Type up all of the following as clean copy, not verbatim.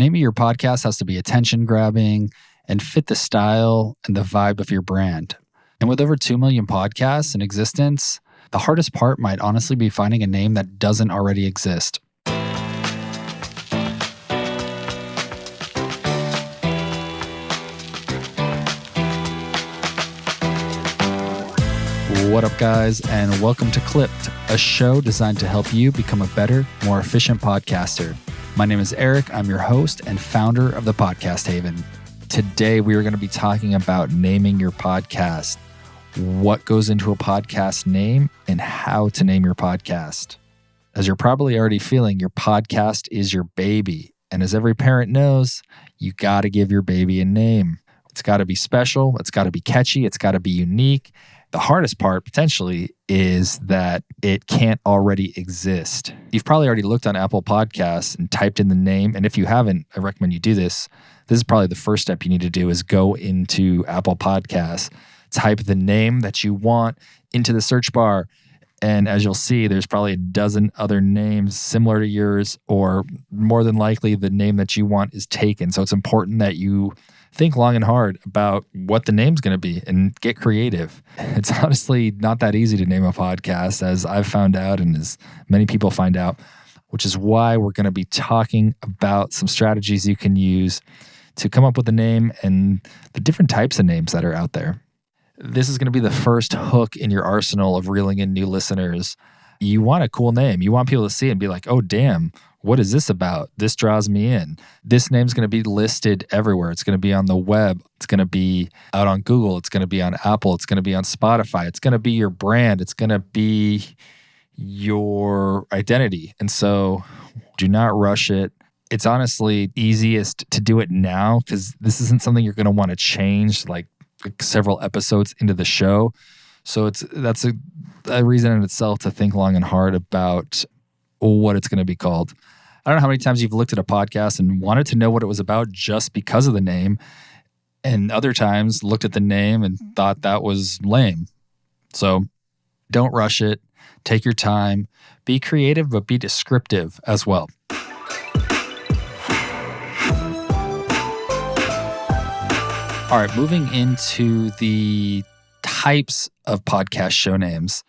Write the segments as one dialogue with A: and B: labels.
A: name of your podcast has to be attention-grabbing and fit the style and the vibe of your brand. And with over 2 million podcasts in existence, the hardest part might honestly be finding a name that doesn't already exist. What up, guys, and welcome to Clipped, a show designed to help you become a better, more efficient podcaster. My name is Eric. I'm your host and founder of the Podcast Haven. Today, we are going to be talking about naming your podcast, what goes into a podcast name, and how to name your podcast. As you're probably already feeling, your podcast is your baby. And as every parent knows, you got to give your baby a name. It's got to be special. It's got to be catchy. It's got to be unique. The hardest part, potentially, is that it can't already exist. You've probably already looked on Apple Podcasts and typed in the name. And if you haven't, I recommend you do this. This is probably the first step you need to do is go into Apple Podcasts, type the name that you want into the search bar. And as you'll see, there's probably a dozen other names similar to yours, or more than likely the name that you want is taken. So it's important that you think long and hard about what the name's going to be and get creative. It's honestly not that easy to name a podcast, as I've found out and as many people find out, which is why we're going to be talking about some strategies you can use to come up with a name and the different types of names that are out there. This is going to be the first hook in your arsenal of reeling in new listeners. You want a cool name. You want people to see it and be like, oh, damn, what is this about? This draws me in. This name's going to be listed everywhere. It's going to be on the web. It's going to be out on Google. It's going to be on Apple. It's going to be on Spotify. It's going to be your brand. It's going to be your identity. And so do not rush it. It's honestly easiest to do it now because this isn't something you're going to want to change like several episodes into the show. So that's a reason in itself to think long and hard about what it's going to be called. I don't know how many times you've looked at a podcast and wanted to know what it was about just because of the name, and other times looked at the name and thought that was lame. So don't rush it. Take your time. Be creative, but be descriptive as well. All right, moving into the types of podcast show names.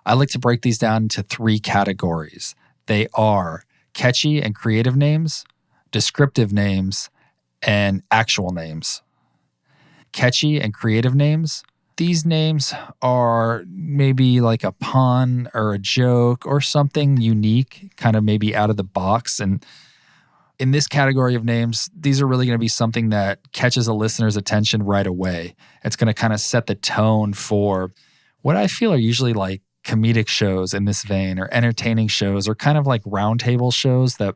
A: I like to break these down into 3 categories. They are catchy and creative names, descriptive names, and actual names. Catchy and creative names. These names are maybe like a pun or a joke or something unique, kind of maybe out of the box. And in this category of names, these are really going to be something that catches a listener's attention right away. It's going to kind of set the tone for what I feel are usually like comedic shows in this vein, or entertaining shows, or kind of like roundtable shows that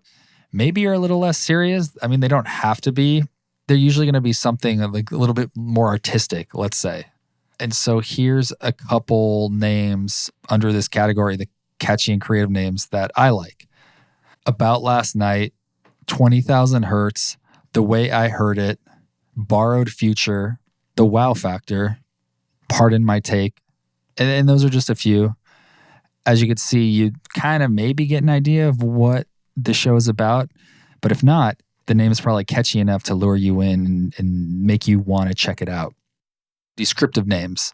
A: maybe are a little less serious. I mean, they don't have to be. They're usually going to be something like a little bit more artistic, let's say. And so here's a couple names under this category, the catchy and creative names that I like. About Last Night, 20,000 Hertz, The Way I Heard It, Borrowed Future, The Wow Factor, Pardon My Take. And those are just a few. As you can see, you kind of maybe get an idea of what the show is about. But if not, the name is probably catchy enough to lure you in and make you want to check it out. Descriptive names.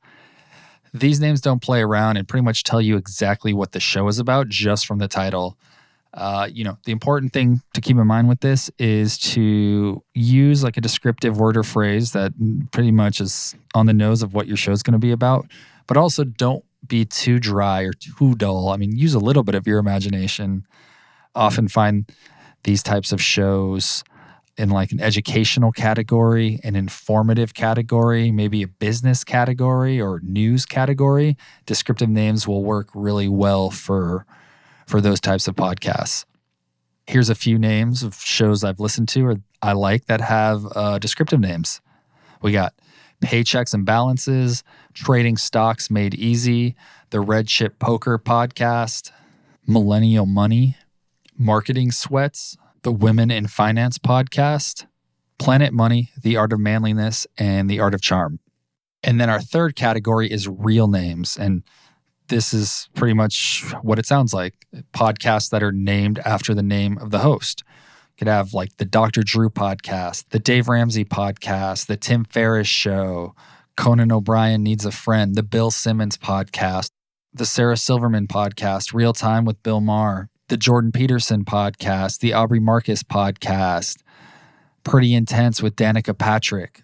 A: These names don't play around and pretty much tell you exactly what the show is about just from the title. The important thing to keep in mind with this is to use like a descriptive word or phrase that pretty much is on the nose of what your show is going to be about. But also don't be too dry or too dull. I mean, use a little bit of your imagination. Often find these types of shows in like an educational category, an informative category, maybe a business category or news category. Descriptive names will work really well for those types of podcasts. Here's a few names of shows I've listened to or I like that have descriptive names. We got Paychecks and Balances, Trading Stocks Made Easy, The Red Chip Poker Podcast, Millennial Money, Marketing Sweats, The Women in Finance Podcast, Planet Money, The Art of Manliness, and The Art of Charm. And then our third category is real names. And this is pretty much what it sounds like. Podcasts that are named after the name of the host. Could have like the Dr. Drew podcast, the Dave Ramsey podcast, the Tim Ferriss show, Conan O'Brien Needs a Friend, the Bill Simmons podcast, the Sarah Silverman podcast, Real Time with Bill Maher, the Jordan Peterson podcast, the Aubrey Marcus podcast, Pretty Intense with Danica Patrick.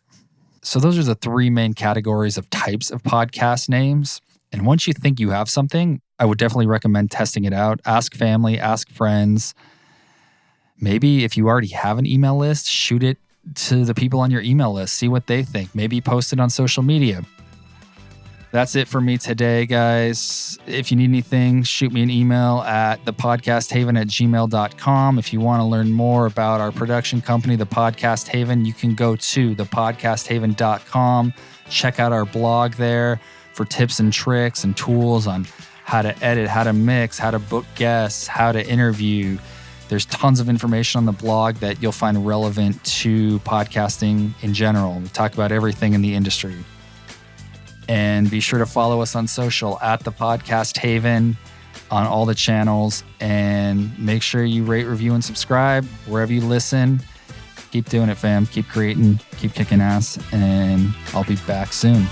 A: So those are the three main categories of types of podcast names. And once you think you have something, I would definitely recommend testing it out. Ask family, ask friends. Maybe if you already have an email list, shoot it to the people on your email list. See what they think. Maybe post it on social media. That's it for me today, guys. If you need anything, shoot me an email at thepodcasthaven@gmail.com. If you want to learn more about our production company, The Podcast Haven, you can go to thepodcasthaven.com. Check out our blog there for tips and tricks and tools on how to edit, how to mix, how to book guests, how to interview. There's tons of information on the blog that you'll find relevant to podcasting in general. We talk about everything in the industry. And be sure to follow us on social at The Podcast Haven on all the channels. And make sure you rate, review, and subscribe wherever you listen. Keep doing it, fam. Keep creating, keep kicking ass. And I'll be back soon.